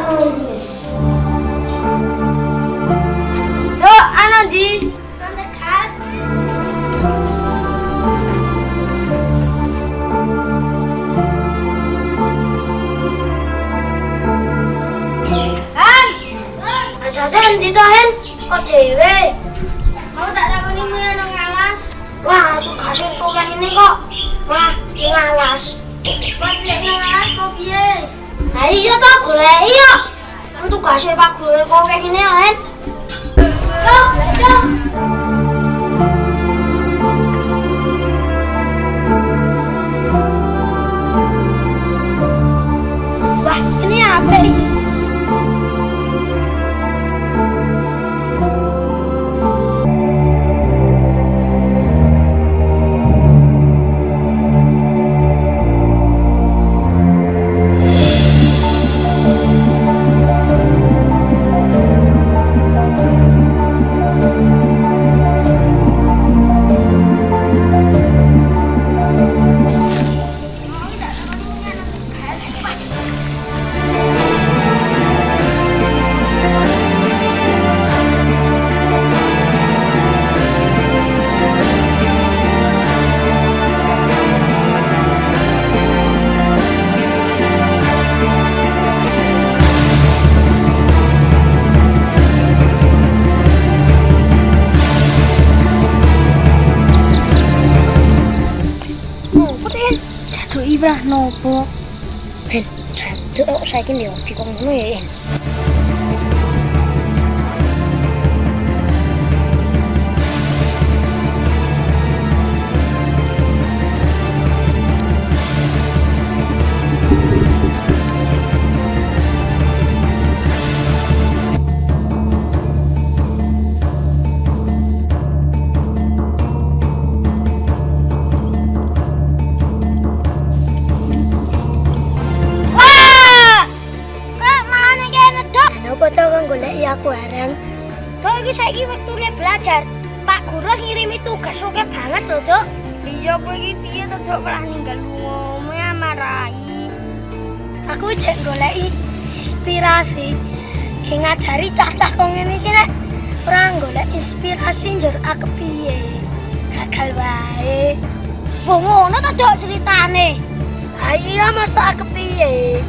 Dok, ana ndi? Mendekat. Han, aja-aja ndi to, Hen? Kok dhewe? Mau tak takonimu ya nang alas. Wah, tugasnya soal ini kok. Wah, nang alas. Kok lek nang alas kok piye? Lah iya to, golek iya. Nang tugasnya Pak Guru kok kayak gini ya, Hen? Yo, yo. Wah, ini apa ini? Ibrah nopo Ben jaduk saiki yo bingung ngono ya. Aku bareng. Dok iki saiki wektune belajar. Pak Guru ngirimi tugas oke banget lho, Dok. Iya kowe iki piye to, Dok, malah ninggal lunga marahi. Aku jek goleki inspirasi. Ki ngajari cah-cah kok ngene iki nek ora golek inspirasi njur aku piye. Gagal wae. Kok ngono to, Dok, ceritane? Ha iya masa aku piye?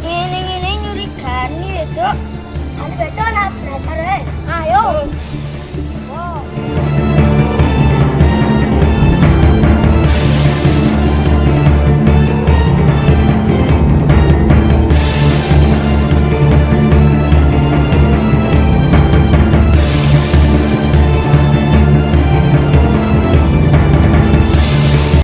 Ngene-ngene nyurigani ya, Dok.